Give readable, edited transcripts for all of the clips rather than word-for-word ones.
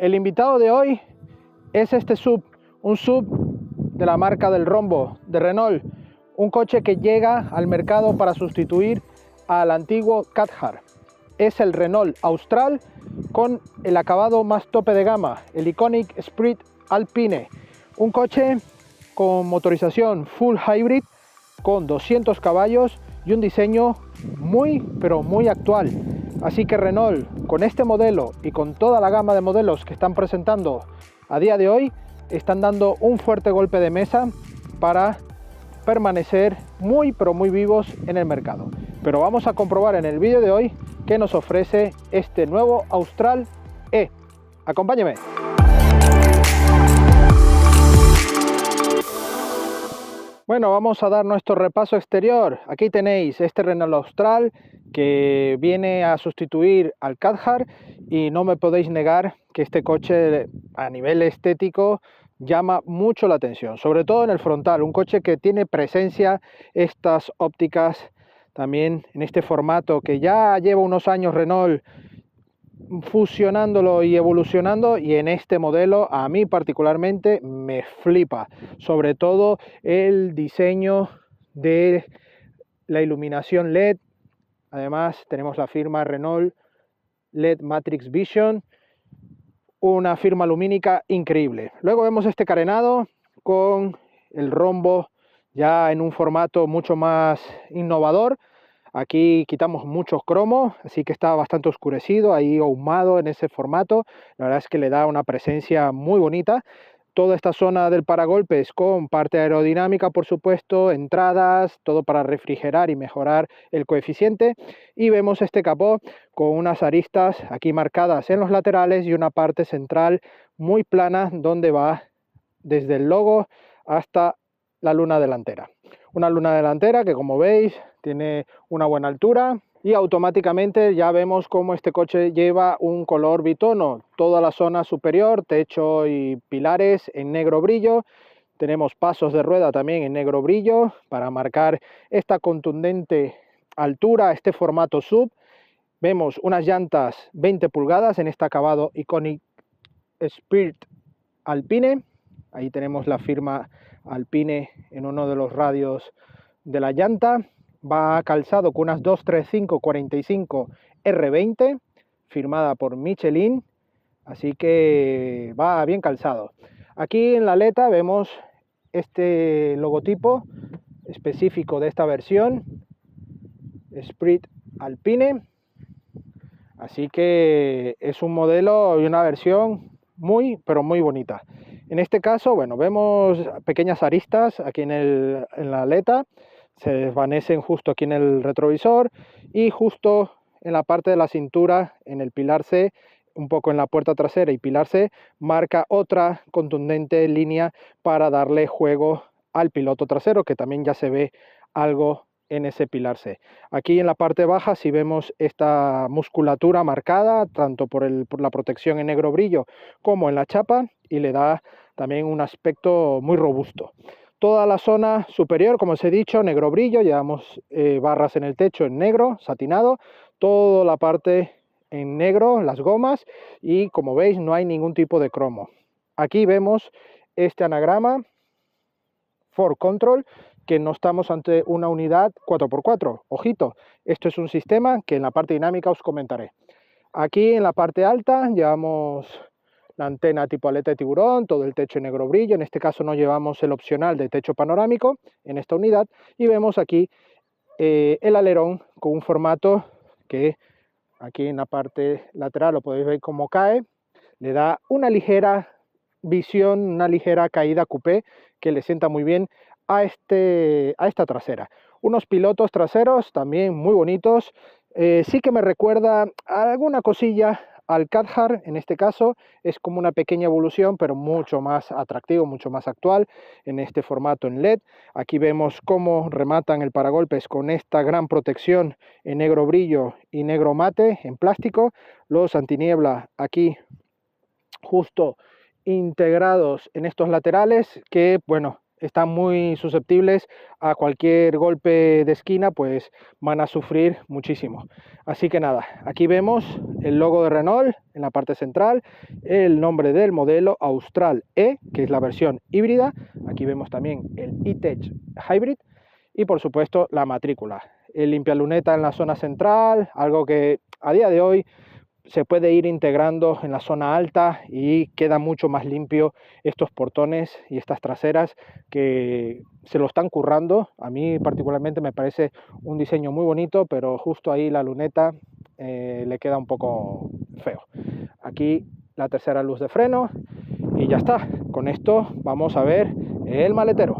el invitado de hoy es este SUV, un SUV de la marca del rombo, de Renault, un coche que llega al mercado para sustituir al antiguo Cathar. Es el Renault Austral con el acabado más tope de gama, el Iconic Sprint Alpine, un coche con motorización full hybrid con 200 caballos y un diseño muy pero muy actual. Así que Renault, con este modelo y con toda la gama de modelos que están presentando a día de hoy, están dando un fuerte golpe de mesa para permanecer muy pero muy vivos en el mercado. Pero vamos a comprobar en el vídeo de hoy qué nos ofrece este nuevo Austral E. Acompáñeme. Bueno, vamos a dar nuestro repaso exterior. Aquí tenéis este Renault Austral que viene a sustituir al Cathar y no me podéis negar que este coche a nivel estético llama mucho la atención, sobre todo en el frontal, un coche que tiene presencia, estas ópticas también en este formato que ya lleva unos años Renault fusionándolo y evolucionando, y en este modelo a mí particularmente me flipa, sobre todo el diseño de la iluminación LED. Además tenemos la firma Renault LED Matrix Vision, una firma lumínica increíble. Luego vemos este carenado con el rombo ya en un formato mucho más innovador. Aquí quitamos muchos cromos, así que está bastante oscurecido, ahí ahumado en ese formato. La verdad es que le da una presencia muy bonita. Toda esta zona del paragolpes con parte aerodinámica, por supuesto, entradas, todo para refrigerar y mejorar el coeficiente. Y vemos este capó con unas aristas aquí marcadas en los laterales y una parte central muy plana donde va desde el logo hasta la luna delantera. Una luna delantera que, como veis, tiene una buena altura y automáticamente ya vemos cómo este coche lleva un color bitono. Toda la zona superior, techo y pilares en negro brillo. Tenemos pasos de rueda también en negro brillo para marcar esta contundente altura, este formato SUV. Vemos unas llantas 20 pulgadas en este acabado Iconic Sprint Alpine. Ahí tenemos la firma Alpine en uno de los radios de la llanta. Va calzado con unas 235-45 R20, firmada por Michelin, así que va bien calzado. Aquí en la aleta vemos este logotipo específico de esta versión, Sprint Alpine, así que es un modelo y una versión muy pero muy bonita. En este caso, bueno, vemos pequeñas aristas aquí en la aleta, se desvanecen justo aquí en el retrovisor y justo en la parte de la cintura, en el pilar C, un poco en la puerta trasera y pilar C, marca otra contundente línea para darle juego al piloto trasero, que también ya se ve algo en ese pilar C. Aquí en la parte baja sí vemos esta musculatura marcada, tanto por la protección en negro brillo como en la chapa, y le da también un aspecto muy robusto. Toda la zona superior, como os he dicho, negro brillo, llevamos barras en el techo en negro, satinado, toda la parte en negro, las gomas, y como veis no hay ningún tipo de cromo. Aquí vemos este anagrama Ford Control, que no estamos ante una unidad 4x4. Ojito, esto es un sistema que en la parte dinámica os comentaré. Aquí en la parte alta llevamos la antena tipo aleta de tiburón, todo el techo en negro brillo. En este caso no llevamos el opcional de techo panorámico en esta unidad, y vemos aquí el alerón con un formato que aquí en la parte lateral lo podéis ver cómo cae, le da una ligera visión, una ligera caída coupé que le sienta muy bien a esta trasera. Unos pilotos traseros también muy bonitos. Sí que me recuerda a alguna cosilla al Cathar, en este caso es como una pequeña evolución, pero mucho más atractivo, mucho más actual en este formato en LED. Aquí vemos cómo rematan el paragolpes con esta gran protección en negro brillo y negro mate en plástico, los antiniebla aquí justo integrados en estos laterales que, bueno, están muy susceptibles a cualquier golpe de esquina, pues van a sufrir muchísimo. Así que nada, aquí vemos el logo de Renault en la parte central, el nombre del modelo Austral E, que es la versión híbrida. Aquí vemos también el E-Tech Hybrid y por supuesto la matrícula. El limpialuneta en la zona central, algo que a día de hoy se puede ir integrando en la zona alta y queda mucho más limpio estos portones y estas traseras que se lo están currando. A mí particularmente me parece un diseño muy bonito, pero justo ahí la luneta le queda un poco feo. Aquí la tercera luz de freno y ya está. Con esto vamos a ver el maletero.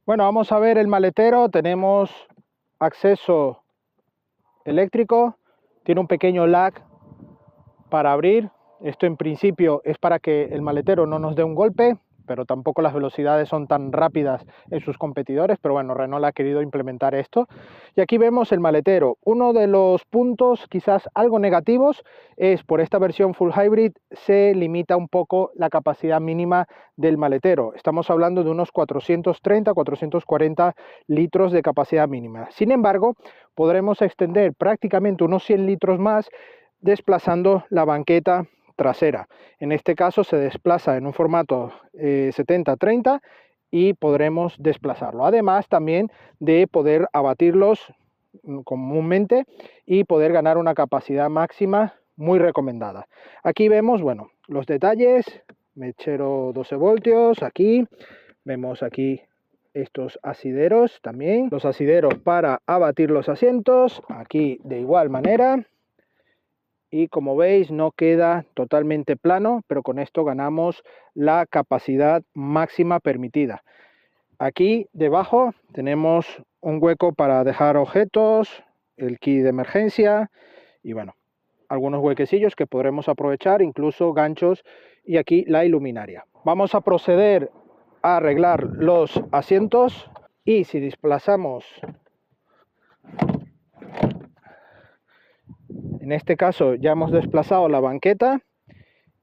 Bueno, vamos a ver el maletero. Tenemos acceso eléctrico, tiene un pequeño lag para abrir. Esto en principio es para que el maletero no nos dé un golpe, pero tampoco las velocidades son tan rápidas en sus competidores, pero bueno, Renault ha querido implementar esto. Y aquí vemos el maletero. Uno de los puntos quizás algo negativos es por esta versión Full Hybrid se limita un poco la capacidad mínima del maletero. Estamos hablando de unos 430-440 litros de capacidad mínima. Sin embargo, podremos extender prácticamente unos 100 litros más desplazando la banqueta trasera. En este caso se desplaza en un formato 70-30 y podremos desplazarlo. Además también de poder abatirlos comúnmente y poder ganar una capacidad máxima muy recomendada. Aquí vemos, bueno, los detalles, mechero 12 voltios, aquí vemos aquí estos asideros también, los asideros para abatir los asientos, aquí de igual manera. Y como veis no queda totalmente plano, pero con esto ganamos la capacidad máxima permitida. Aquí debajo tenemos un hueco para dejar objetos, el key de emergencia y bueno, algunos huequecillos que podremos aprovechar, incluso ganchos y aquí la iluminaria. Vamos a proceder a arreglar los asientos y si desplazamos, en este caso ya hemos desplazado la banqueta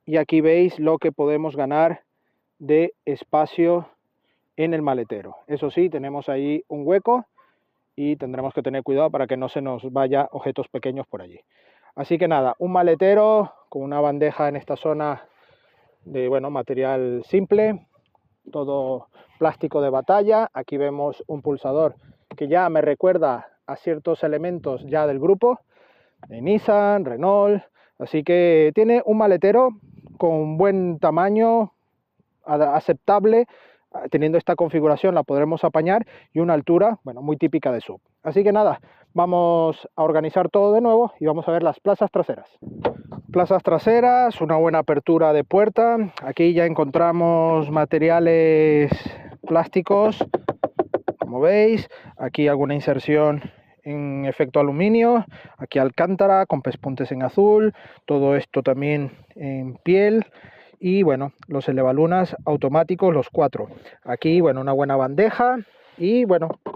y aquí veis lo que podemos ganar de espacio en el maletero. Eso sí, tenemos ahí un hueco y tendremos que tener cuidado para que no se nos vaya objetos pequeños por allí. Así que nada, un maletero con una bandeja en esta zona de material simple, todo plástico de batalla. Aquí vemos un pulsador que ya me recuerda a ciertos elementos ya del grupo de Nissan, Renault, así que tiene un maletero con buen tamaño, aceptable. Teniendo esta configuración la podremos apañar y una altura, muy típica de SUV. Así que nada, vamos a organizar todo de nuevo y vamos a ver las plazas traseras. Plazas traseras, una buena apertura de puerta. Aquí ya encontramos materiales plásticos, como veis. Aquí alguna inserción en efecto aluminio, aquí alcántara con pespuntes en azul, todo esto también en piel. Y bueno, los elevalunas automáticos, los 4. Aquí, una buena bandeja y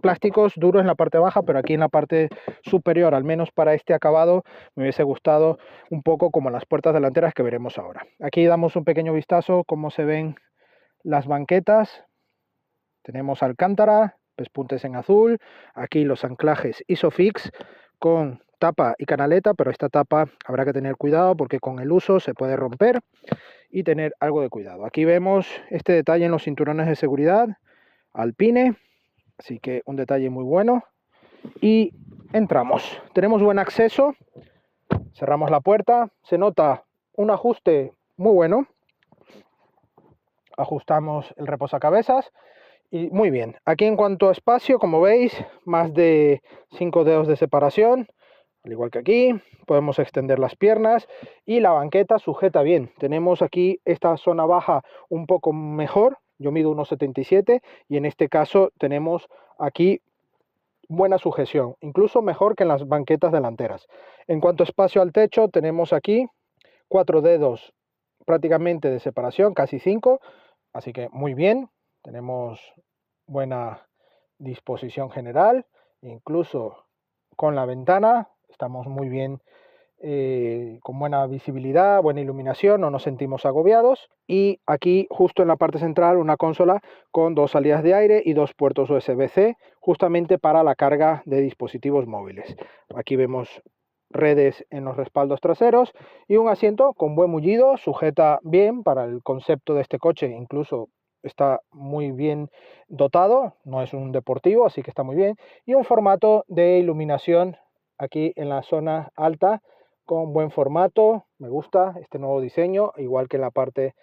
plásticos duros en la parte baja, pero aquí en la parte superior, al menos para este acabado, me hubiese gustado un poco como las puertas delanteras que veremos ahora. Aquí damos un pequeño vistazo cómo se ven las banquetas. Tenemos alcántara, pespuntes en azul, aquí los anclajes Isofix con tapa y canaleta, pero esta tapa habrá que tener cuidado porque con el uso se puede romper y tener algo de cuidado. Aquí vemos este detalle en los cinturones de seguridad Alpine, así que un detalle muy bueno. Y entramos, tenemos buen acceso, cerramos la puerta, se nota un ajuste muy bueno, ajustamos el reposacabezas y muy bien. Aquí en cuanto a espacio, como veis, más de 5 dedos de separación. Al igual que aquí, podemos extender las piernas y la banqueta sujeta bien. Tenemos aquí esta zona baja un poco mejor, yo mido 1,77 y en este caso tenemos aquí buena sujeción, incluso mejor que en las banquetas delanteras. En cuanto a espacio al techo, tenemos aquí 4 dedos prácticamente de separación, casi 5, así que muy bien, tenemos buena disposición general, incluso con la ventana estamos muy bien con buena visibilidad, buena iluminación, no nos sentimos agobiados. Y aquí justo en la parte central una consola con 2 salidas de aire y 2 puertos USB-C, justamente para la carga de dispositivos móviles. Aquí vemos redes en los respaldos traseros y un asiento con buen mullido, sujeta bien para el concepto de este coche, incluso está muy bien dotado, no es un deportivo, así que está muy bien, y un formato de iluminación aquí en la zona alta con buen formato. Me gusta este nuevo diseño, igual que en la parte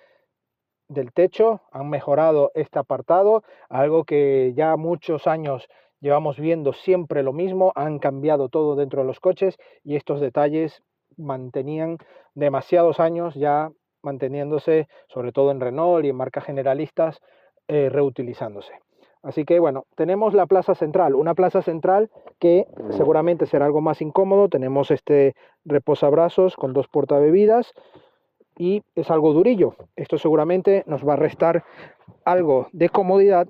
del techo han mejorado este apartado, algo que ya muchos años llevamos viendo siempre lo mismo, han cambiado todo dentro de los coches y estos detalles mantenían demasiados años ya manteniéndose, sobre todo en Renault y en marcas generalistas, reutilizándose. Así que bueno, tenemos la plaza central, una plaza central que seguramente será algo más incómodo. Tenemos este reposabrazos con 2 portabebidas y es algo durillo. Esto seguramente nos va a restar algo de comodidad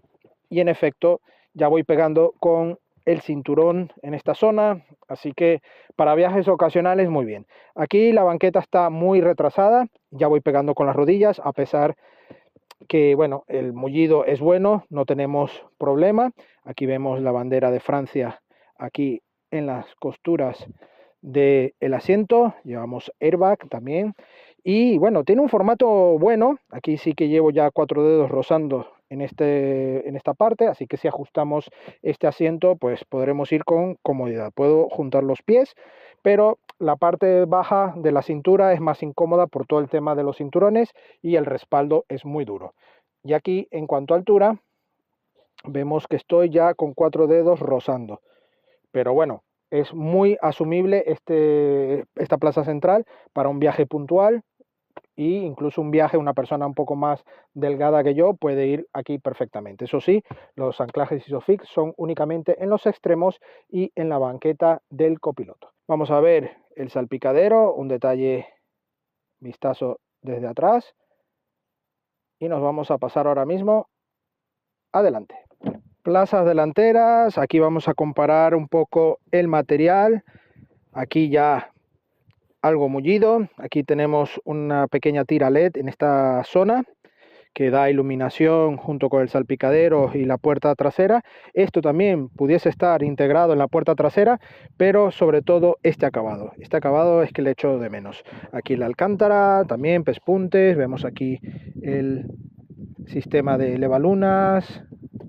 y en efecto ya voy pegando con el cinturón en esta zona, así que para viajes ocasionales muy bien. Aquí la banqueta está muy retrasada, ya voy pegando con las rodillas, a pesar que bueno, el mullido es bueno, no tenemos problema. Aquí vemos la bandera de Francia aquí en las costuras del asiento, llevamos airbag también y bueno, tiene un formato bueno. Aquí sí que llevo ya 4 dedos rozando en esta parte, así que si ajustamos este asiento pues podremos ir con comodidad. Puedo juntar los pies, pero la parte baja de la cintura es más incómoda por todo el tema de los cinturones y el respaldo es muy duro. Y aquí en cuanto a altura vemos que estoy ya con 4 dedos rozando, pero bueno, es muy asumible esta plaza central para un viaje puntual, e incluso un viaje, una persona un poco más delgada que yo puede ir aquí perfectamente. Eso sí, los anclajes Isofix son únicamente en los extremos y en la banqueta del copiloto. Vamos a ver el salpicadero, un detalle, vistazo desde atrás, y nos vamos a pasar ahora mismo adelante. Plazas delanteras, aquí vamos a comparar un poco el material. Aquí ya algo mullido, aquí tenemos una pequeña tira LED en esta zona que da iluminación junto con el salpicadero y la puerta trasera. Esto también pudiese estar integrado en la puerta trasera, pero sobre todo este acabado es que le echo de menos. Aquí la alcántara, también pespuntes, vemos aquí el sistema de elevalunas,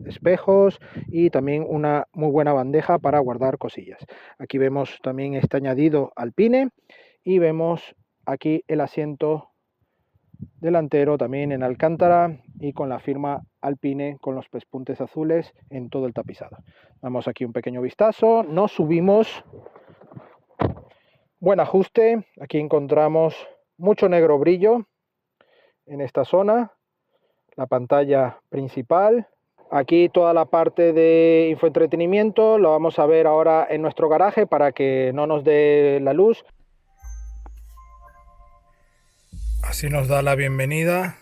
espejos y también una muy buena bandeja para guardar cosillas. Aquí vemos también este añadido alpine y vemos aquí el asiento delantero también en alcántara y con la firma Alpine con los pespuntes azules en todo el tapizado. Damos aquí un pequeño vistazo, nos subimos, buen ajuste, aquí encontramos mucho negro brillo en esta zona, la pantalla principal. Aquí toda la parte de infoentretenimiento lo vamos a ver ahora en nuestro garaje para que no nos dé la luz. Así nos da la bienvenida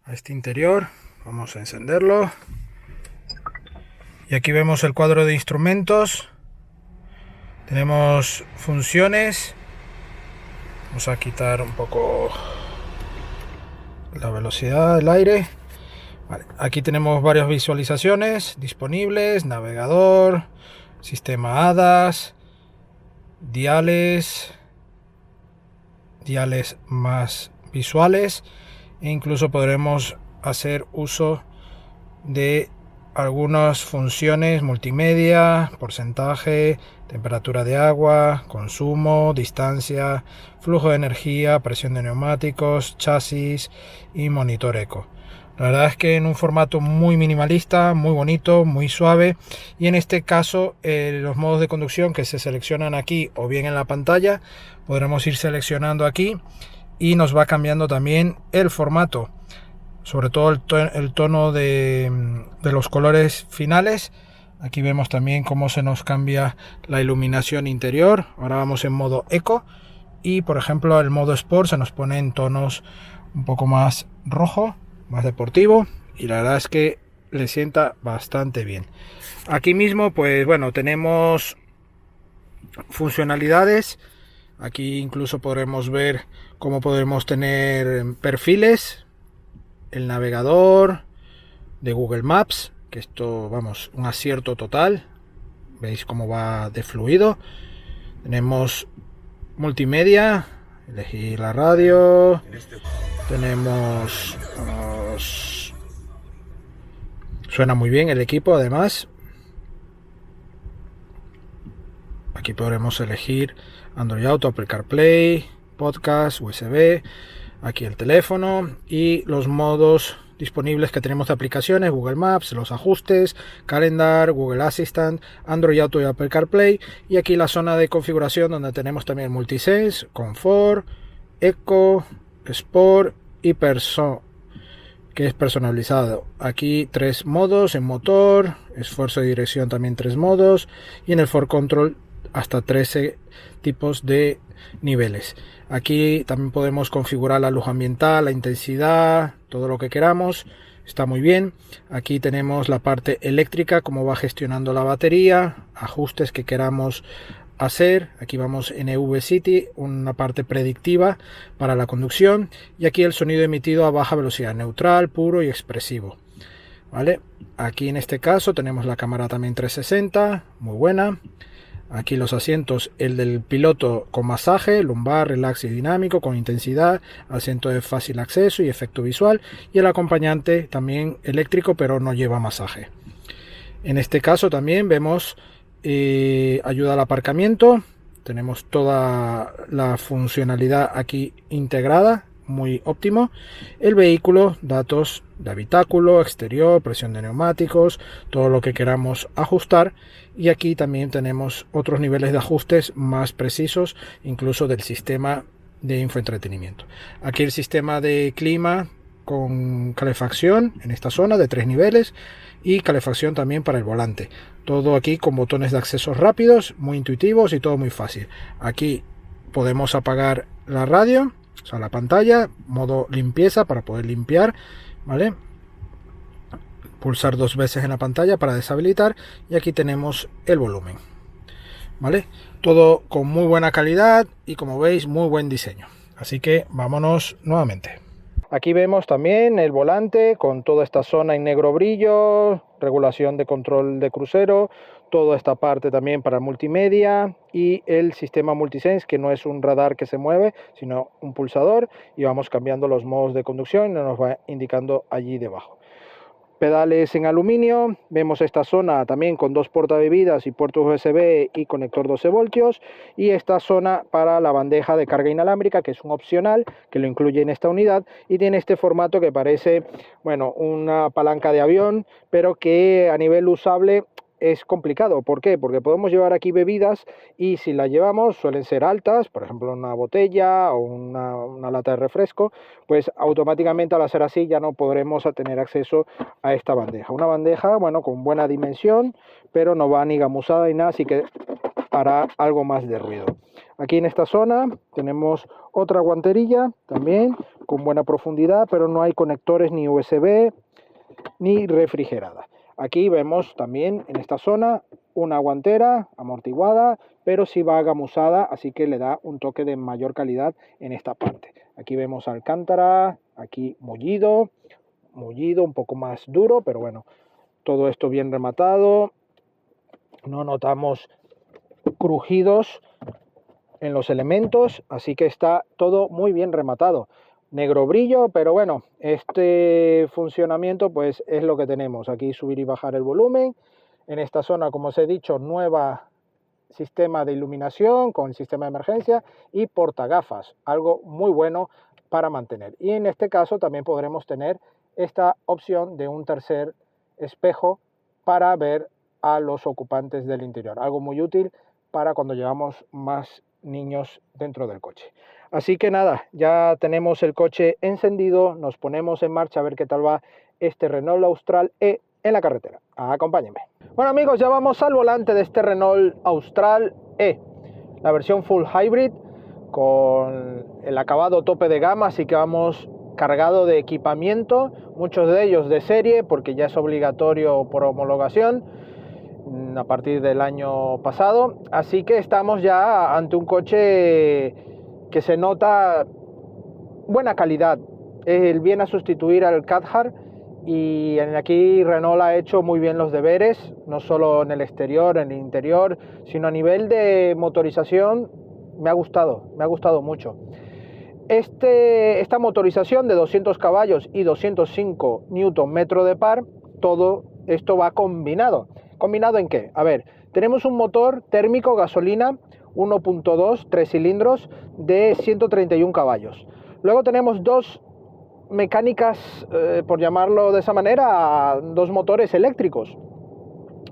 a este interior. Vamos a encenderlo. Y aquí vemos el cuadro de instrumentos. Tenemos funciones. Vamos a quitar un poco la velocidad del aire. Vale, aquí tenemos varias visualizaciones disponibles, navegador, sistema HADAS, diales más visuales e incluso podremos hacer uso de algunas funciones multimedia, porcentaje, temperatura de agua, consumo, distancia, flujo de energía, presión de neumáticos, chasis y monitor eco. La verdad es que en un formato muy minimalista, muy bonito, muy suave, y en este caso los modos de conducción que se seleccionan aquí o bien en la pantalla, podremos ir seleccionando aquí y nos va cambiando también el formato, sobre todo el tono de los colores finales. Aquí vemos también cómo se nos cambia la iluminación interior. Ahora vamos en modo eco y por ejemplo el modo sport se nos pone en tonos un poco más rojo, más deportivo, y la verdad es que le sienta bastante bien. Aquí mismo pues bueno, tenemos funcionalidades. Aquí incluso podremos ver cómo podemos tener perfiles, el navegador de Google Maps, que esto, vamos, un acierto total. Veis cómo va de fluido. Tenemos multimedia, elegir la radio. Tenemos... suena muy bien el equipo, además. Aquí podremos elegir Android Auto, Apple CarPlay, Podcast, USB, aquí el teléfono y los modos disponibles que tenemos de aplicaciones, Google Maps, los ajustes, Calendar, Google Assistant, Android Auto y Apple CarPlay, y aquí la zona de configuración donde tenemos también Multisense, Confort, Eco, Sport y Perso, que es personalizado. Aquí 3 modos en motor, esfuerzo de dirección también 3 modos, y en el For Control hasta 13 tipos de niveles. Aquí también podemos configurar la luz ambiental, la intensidad, todo lo que queramos. Está muy bien. Aquí tenemos la parte eléctrica, cómo va gestionando la batería, ajustes que queramos hacer. Aquí vamos en EV City, una parte predictiva para la conducción, y aquí el sonido emitido a baja velocidad, neutral, puro y expresivo. ¿Vale? Aquí en este caso tenemos la cámara también 360, muy buena. Aquí los asientos, el del piloto con masaje, lumbar, relax y dinámico, con intensidad, asiento de fácil acceso y efecto visual, y el acompañante también eléctrico pero no lleva masaje. En este caso también vemos ayuda al aparcamiento, tenemos toda la funcionalidad aquí integrada, muy óptimo. El vehículo, datos de habitáculo, exterior, presión de neumáticos, todo lo que queramos ajustar, y aquí también tenemos otros niveles de ajustes más precisos, incluso del sistema de infoentretenimiento. Aquí el sistema de clima con calefacción en esta zona de 3 niveles y calefacción también para el volante. Todo aquí con botones de acceso rápidos, muy intuitivos y todo muy fácil. Aquí podemos apagar la radio, o sea, la pantalla, modo limpieza para poder limpiar, ¿vale? Pulsar 2 veces en la pantalla para deshabilitar, y aquí tenemos el volumen, ¿vale? Todo con muy buena calidad y, como veis, muy buen diseño. Así que vámonos nuevamente. Aquí vemos también el volante con toda esta zona en negro brillo, regulación de control de crucero, toda esta parte también para multimedia y el sistema Multisense, que no es un radar que se mueve, sino un pulsador, y vamos cambiando los modos de conducción y nos va indicando allí debajo. Pedales en aluminio, vemos esta zona también con 2 portabebidas y puertos USB y conector 12 voltios, y esta zona para la bandeja de carga inalámbrica, que es un opcional que lo incluye en esta unidad, y tiene este formato que parece, bueno, una palanca de avión, pero que a nivel usable es complicado. ¿Por qué? Porque podemos llevar aquí bebidas, y si las llevamos suelen ser altas, por ejemplo una botella o una lata de refresco, pues automáticamente al hacer así ya no podremos tener acceso a esta bandeja. Una bandeja, bueno, con buena dimensión, pero no va ni gamusada ni nada, así que hará algo más de ruido. Aquí en esta zona tenemos otra guanterilla también con buena profundidad, pero no hay conectores ni USB ni refrigerada. Aquí vemos también en esta zona una guantera amortiguada, pero sí va gamusada, así que le da un toque de mayor calidad en esta parte. Aquí vemos alcántara, aquí mullido, un poco más duro, pero bueno, todo esto bien rematado. No notamos crujidos en los elementos, así que está todo muy bien rematado. Negro brillo, pero bueno, este funcionamiento pues es lo que tenemos. Aquí subir y bajar el volumen. En esta zona, como os he dicho, nueva sistema de iluminación con sistema de emergencia y portagafas, algo muy bueno para mantener. Y en este caso también podremos tener esta opción de un tercer espejo para ver a los ocupantes del interior, algo muy útil para cuando llevamos más niños dentro del coche. Así que nada, ya tenemos el coche encendido, nos ponemos en marcha a ver qué tal va este Renault Austral E en la carretera. Acompáñenme. Bueno amigos, ya vamos al volante de este Renault Austral E, la versión Full Hybrid con el acabado tope de gama, así que vamos cargado de equipamiento, muchos de ellos de serie porque ya es obligatorio por homologación. a partir del año pasado, así que estamos ya ante un coche que se nota buena calidad. Viene a sustituir al Cathar y aquí Renault ha hecho muy bien los deberes, no solo en el exterior, en el interior, sino a nivel de motorización. Me ha gustado mucho. Esta motorización de 200 caballos y 205 Nm de par, todo esto va combinado. ¿Combinado en qué? A ver, tenemos un motor térmico gasolina 1.2, 3 cilindros de 131 caballos. Luego tenemos dos mecánicas, por llamarlo de esa manera, dos motores eléctricos.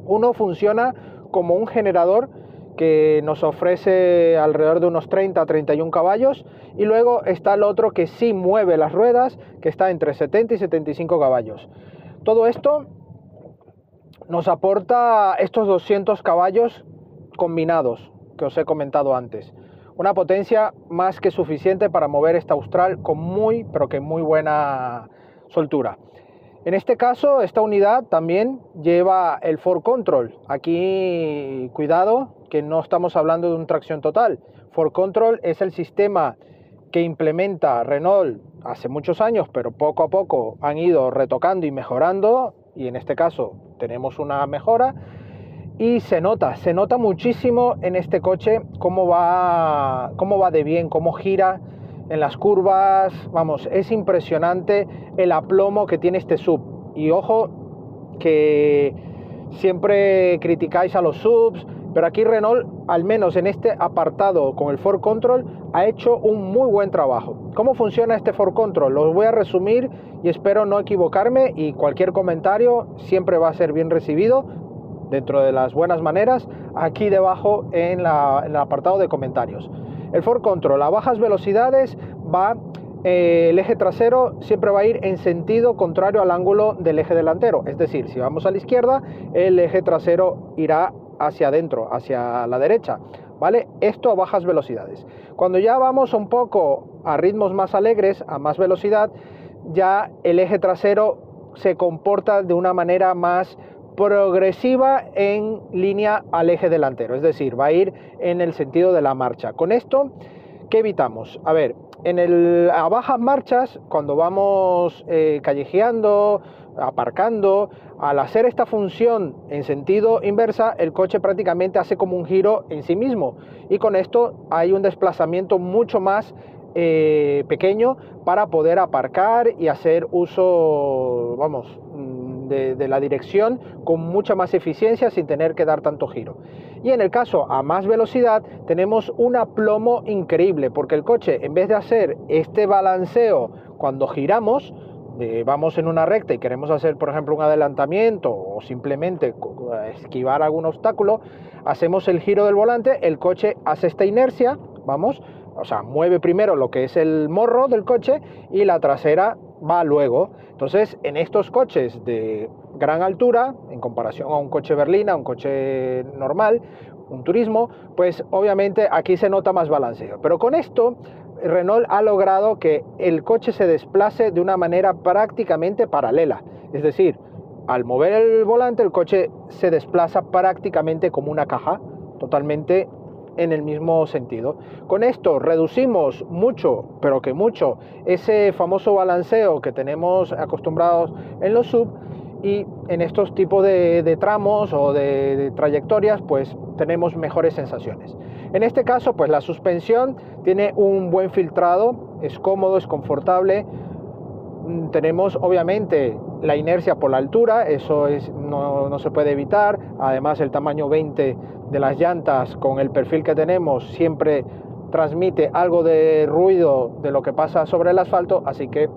Uno funciona como un generador que nos ofrece alrededor de unos 30-31 caballos, y luego está el otro que sí mueve las ruedas, que está entre 70 y 75 caballos. Todo esto nos aporta estos 200 caballos combinados que os he comentado antes. Una potencia más que suficiente para mover esta Austral con muy, pero que muy buena soltura. En este caso, esta unidad también lleva el 4Control. Aquí, cuidado, que no estamos hablando de un tracción total. 4Control es el sistema que implementa Renault hace muchos años, pero poco a poco han ido retocando y mejorando, y en este caso tenemos una mejora, y se nota muchísimo en este coche cómo va de bien, cómo gira en las curvas. Vamos, es impresionante el aplomo que tiene este SUV. Y ojo que siempre criticáis a los SUVs, pero aquí Renault, al menos en este apartado con el 4Control, ha hecho un muy buen trabajo. ¿Cómo funciona este 4Control? Los voy a resumir y espero no equivocarme, y cualquier comentario siempre va a ser bien recibido, dentro de las buenas maneras, aquí debajo en el apartado de comentarios. El 4Control a bajas velocidades va, el eje trasero siempre va a ir en sentido contrario al ángulo del eje delantero. Es decir, si vamos a la izquierda, el eje trasero irá hacia adentro, hacia la derecha, ¿vale? Esto a bajas velocidades. Cuando ya vamos un poco a ritmos más alegres, a más velocidad, ya el eje trasero se comporta de una manera más progresiva en línea al eje delantero, es decir, va a ir en el sentido de la marcha. Con esto, ¿qué evitamos? A ver, a bajas marchas, cuando vamos callejeando, aparcando, al hacer esta función en sentido inversa, el coche prácticamente hace como un giro en sí mismo, y con esto hay un desplazamiento mucho más pequeño para poder aparcar y hacer uso, vamos, de la dirección con mucha más eficiencia sin tener que dar tanto giro. Y en el caso a más velocidad tenemos un aplomo increíble, porque el coche, en vez de hacer este balanceo cuando giramos, vamos en una recta y queremos hacer, por ejemplo, un adelantamiento o simplemente esquivar algún obstáculo, hacemos el giro del volante, el coche hace esta inercia, vamos, o sea, mueve primero lo que es el morro del coche y la trasera va luego. Entonces, en estos coches de gran altura, en comparación a un coche berlina, un coche normal, un turismo, pues obviamente aquí se nota más balanceo. Pero con esto, Renault ha logrado que el coche se desplace de una manera prácticamente paralela. Es decir, al mover el volante, el coche se desplaza prácticamente como una caja, totalmente en el mismo sentido. Con esto reducimos mucho, pero que mucho, ese famoso balanceo que tenemos acostumbrados en los SUV, y en estos tipos de tramos o de trayectorias pues tenemos mejores sensaciones. En este caso pues la suspensión tiene un buen filtrado, es cómodo, es confortable. Tenemos obviamente la inercia por la altura, eso no se puede evitar. Además, el tamaño 20 de las llantas con el perfil que tenemos siempre transmite algo de ruido de lo que pasa sobre el asfalto, así que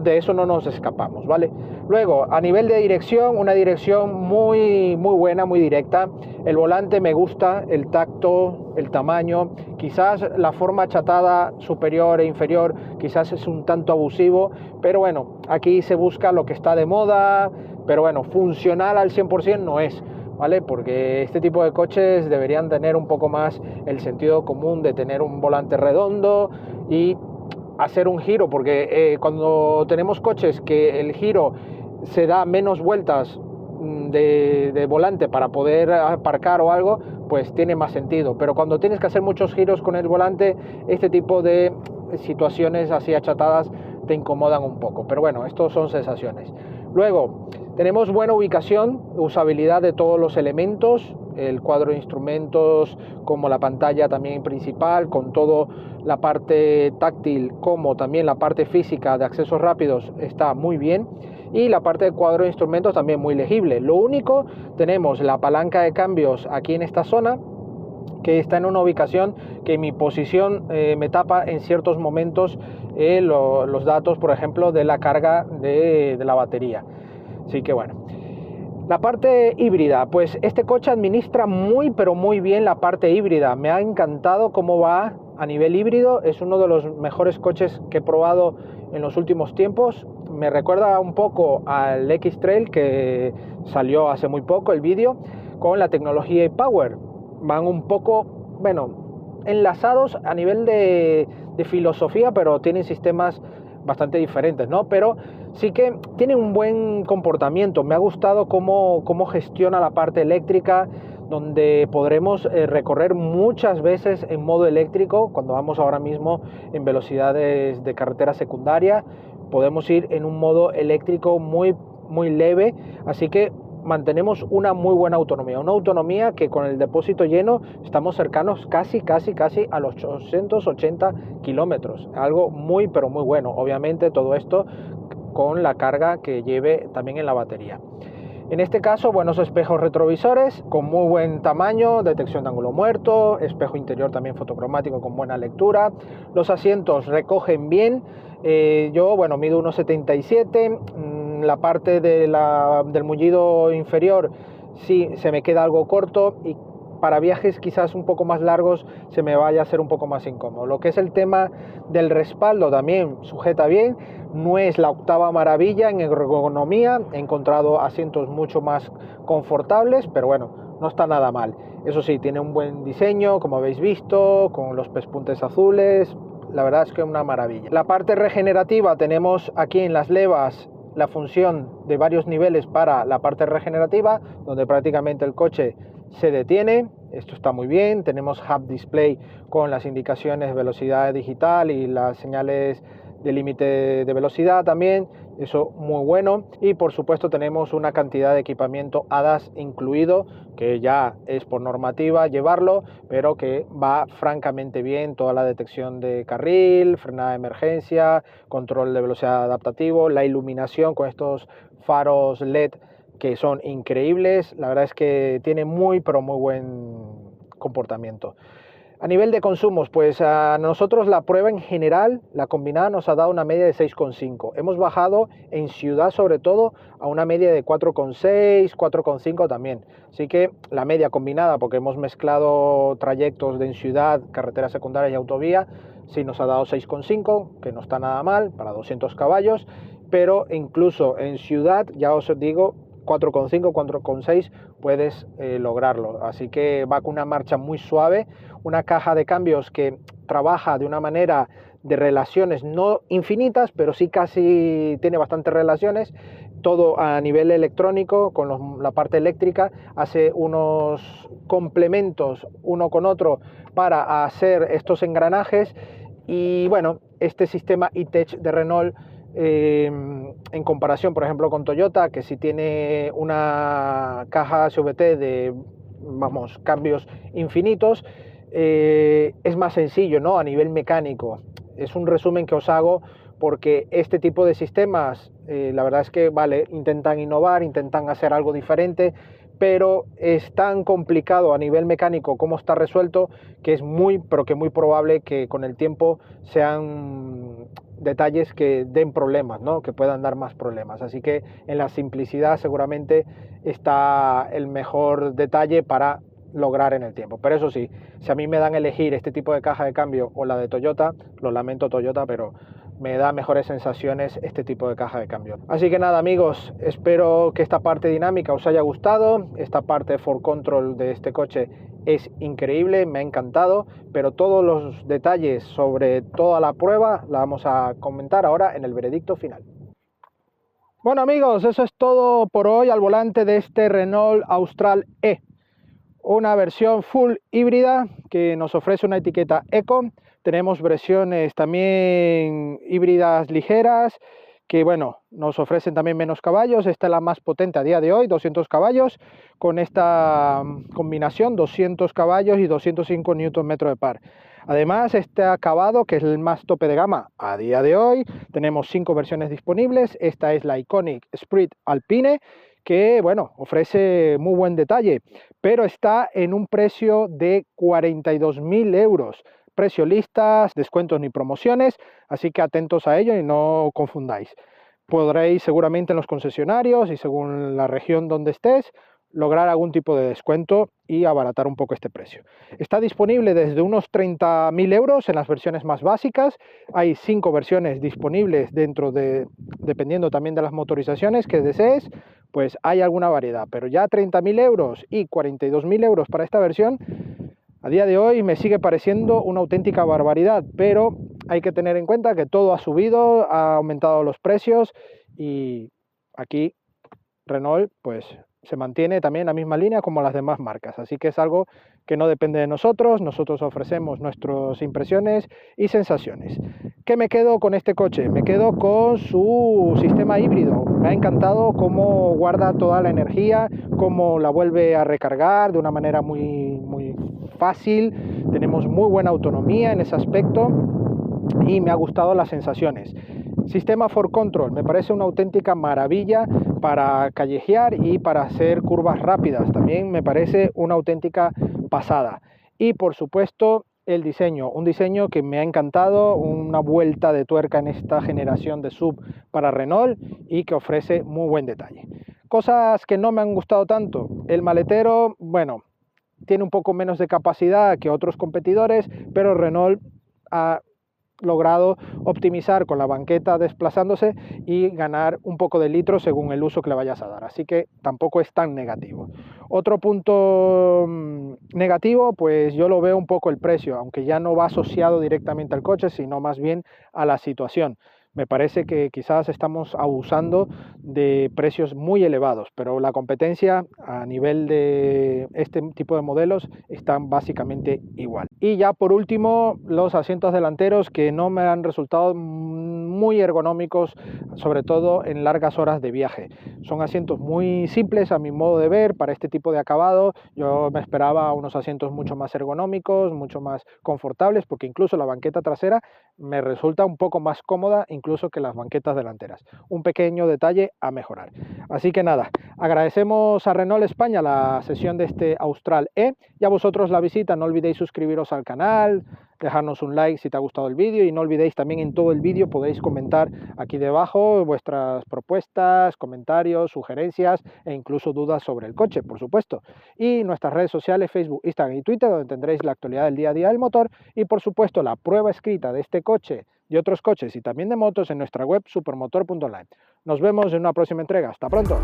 de eso no nos escapamos, ¿vale? Luego, a nivel de dirección, una dirección muy buena, muy directa. El volante me gusta, el tacto, el tamaño. Quizás la forma achatada superior e inferior quizás es un tanto abusivo, pero bueno, aquí se busca lo que está de moda, pero bueno, funcional al 100% no es, ¿vale? Porque este tipo de coches deberían tener un poco más el sentido común de tener un volante redondo y hacer un giro, porque cuando tenemos coches que el giro se da menos vueltas de volante para poder aparcar o algo, pues tiene más sentido. Pero cuando tienes que hacer muchos giros con el volante, este tipo de situaciones así achatadas te incomodan un poco. Pero bueno, estos son sensaciones. Luego, tenemos buena ubicación, usabilidad de todos los elementos, el cuadro de instrumentos como la pantalla también principal, con toda la parte táctil como también la parte física de accesos rápidos está muy bien. Y la parte del cuadro de instrumentos también muy legible. Lo único, tenemos la palanca de cambios aquí en esta zona, que está en una ubicación que mi posición me tapa en ciertos momentos los datos, por ejemplo, de la carga de la batería. Así que bueno. La parte híbrida, pues este coche administra muy pero muy bien la parte híbrida. Me ha encantado cómo va a nivel híbrido. Es uno de los mejores coches que he probado en los últimos tiempos. Me recuerda un poco al X-Trail que salió hace muy poco el vídeo, con la tecnología e-Power. Van un poco, bueno, enlazados a nivel de filosofía, pero tienen sistemas bastante diferentes, ¿no? Pero sí que tiene un buen comportamiento. Me ha gustado cómo gestiona la parte eléctrica, donde podremos recorrer muchas veces en modo eléctrico. Cuando vamos ahora mismo en velocidades de carretera secundaria, podemos ir en un modo eléctrico muy leve, así que mantenemos una muy buena autonomía que con el depósito lleno estamos cercanos casi a los 880 kilómetros, algo muy pero muy bueno. Obviamente todo esto con la carga que lleve también en la batería. En este caso, buenos espejos retrovisores con muy buen tamaño, detección de ángulo muerto, espejo interior también fotocromático con buena lectura. Los asientos recogen bien. Yo, bueno, mido 1,77. La parte del mullido inferior sí se me queda algo corto, y para viajes quizás un poco más largos se me vaya a hacer un poco más incómodo. Lo que es el tema del respaldo también sujeta bien. No es la octava maravilla en ergonomía, he encontrado asientos mucho más confortables, pero bueno, no está nada mal. Eso sí, tiene un buen diseño, como habéis visto, con los pespuntes azules. La verdad es que es una maravilla. La parte regenerativa, tenemos aquí en las levas la función de varios niveles para la parte regenerativa, donde prácticamente el coche se detiene. Esto está muy bien. Tenemos Hub Display con las indicaciones de velocidad digital y las señales de límite de velocidad también, eso muy bueno. Y por supuesto tenemos una cantidad de equipamiento ADAS incluido, que ya es por normativa llevarlo, pero que va francamente bien. Toda la detección de carril, frenada de emergencia, control de velocidad adaptativo, la iluminación con estos faros LED que son increíbles. La verdad es que tiene muy pero muy buen comportamiento. A nivel de consumos, pues a nosotros la prueba en general, la combinada, nos ha dado una media de 6,5. Hemos bajado en ciudad sobre todo a una media de 4,6, 4,5 también. Así que la media combinada, porque hemos mezclado trayectos de en ciudad, carretera secundaria y autovía, sí nos ha dado 6,5, que no está nada mal para 200 caballos, pero incluso en ciudad, ya os digo, 4,5, 4,6 puedes lograrlo. Así que va con una marcha muy suave, una caja de cambios que trabaja de una manera de relaciones no infinitas, pero sí casi tiene bastantes relaciones. Todo a nivel electrónico, con la parte eléctrica, hace unos complementos uno con otro para hacer estos engranajes. Y bueno, este sistema e-Tech de Renault, en comparación por ejemplo con Toyota, que sí tiene una caja CVT de, vamos, cambios infinitos, es más sencillo, ¿no? A nivel mecánico. Es un resumen que os hago porque este tipo de sistemas, la verdad es que vale, intentan innovar, intentan hacer algo diferente, pero es tan complicado a nivel mecánico como está resuelto, que es pero que muy probable que con el tiempo sean detalles que den problemas, ¿no? Que puedan dar más problemas. Así que en la simplicidad seguramente está el mejor detalle para lograr en el tiempo. Pero eso sí, si a mí me dan a elegir este tipo de caja de cambio o la de Toyota, lo lamento Toyota, pero me da mejores sensaciones este tipo de caja de cambio. Así que nada amigos, espero que esta parte dinámica os haya gustado. Esta parte 4Control de este coche es increíble, me ha encantado, pero todos los detalles sobre toda la prueba la vamos a comentar ahora en el veredicto final. Bueno amigos, eso es todo por hoy al volante de este Renault Austral E. Una versión full híbrida que nos ofrece una etiqueta Eco. Tenemos versiones también híbridas ligeras que bueno, nos ofrecen también menos caballos. Esta es la más potente a día de hoy, 200 caballos, con esta combinación 200 caballos y 205 Nm de par. Además, este acabado, que es el más tope de gama a día de hoy, tenemos 5 versiones disponibles. Esta es la Iconic Sprint Alpine, que bueno, ofrece muy buen detalle, pero está en un precio de 42.000 euros. Precio listas, descuentos ni promociones, así que atentos a ello y no confundáis. Podréis seguramente en los concesionarios y según la región donde estés, lograr algún tipo de descuento y abaratar un poco este precio. Está disponible desde unos 30.000 euros en las versiones más básicas. Hay 5 versiones disponibles dentro de, dependiendo también de las motorizaciones que desees, pues hay alguna variedad, pero ya 30.000 euros y 42.000 euros para esta versión, a día de hoy me sigue pareciendo una auténtica barbaridad, pero hay que tener en cuenta que todo ha subido, ha aumentado los precios y aquí Renault pues se mantiene también en la misma línea como las demás marcas, así que es algo que no depende de nosotros. Nosotros ofrecemos nuestras impresiones y sensaciones. ¿Qué me quedo con este coche? Me quedo con su sistema híbrido. Me ha encantado cómo guarda toda la energía, cómo la vuelve a recargar de una manera muy fácil. Tenemos muy buena autonomía en ese aspecto y me ha gustado las sensaciones. Sistema For Control me parece una auténtica maravilla para callejear y para hacer curvas rápidas. También me parece una auténtica pasada. Y por supuesto el diseño, un diseño que me ha encantado, una vuelta de tuerca en esta generación de SUV para Renault y que ofrece muy buen detalle. Cosas que no me han gustado tanto. El maletero, bueno, tiene un poco menos de capacidad que otros competidores, pero Renault ha logrado optimizar con la banqueta desplazándose y ganar un poco de litro según el uso que le vayas a dar, así que tampoco es tan negativo. Otro punto negativo, pues yo lo veo un poco el precio, aunque ya no va asociado directamente al coche, sino más bien a la situación. Me parece que quizás estamos abusando de precios muy elevados, pero la competencia a nivel de este tipo de modelos están básicamente igual. Y ya por último, los asientos delanteros que no me han resultado muy ergonómicos, sobre todo en largas horas de viaje. Son asientos muy simples a mi modo de ver para este tipo de acabado. Yo me esperaba unos asientos mucho más ergonómicos, mucho más confortables, porque incluso la banqueta trasera me resulta un poco más cómoda incluso que las banquetas delanteras. Un pequeño detalle a mejorar. Así que nada, agradecemos a Renault España la sesión de este Austral E y a vosotros la visita. No olvidéis suscribiros al canal, dejarnos un like si te ha gustado el vídeo y no olvidéis también en todo el vídeo podéis comentar aquí debajo vuestras propuestas, comentarios, sugerencias e incluso dudas sobre el coche, por supuesto. Y nuestras redes sociales, Facebook, Instagram y Twitter, donde tendréis la actualidad del día a día del motor y por supuesto la prueba escrita de este coche, de otros coches y también de motos en nuestra web supermotor.online. Nos vemos en una próxima entrega. ¡Hasta pronto!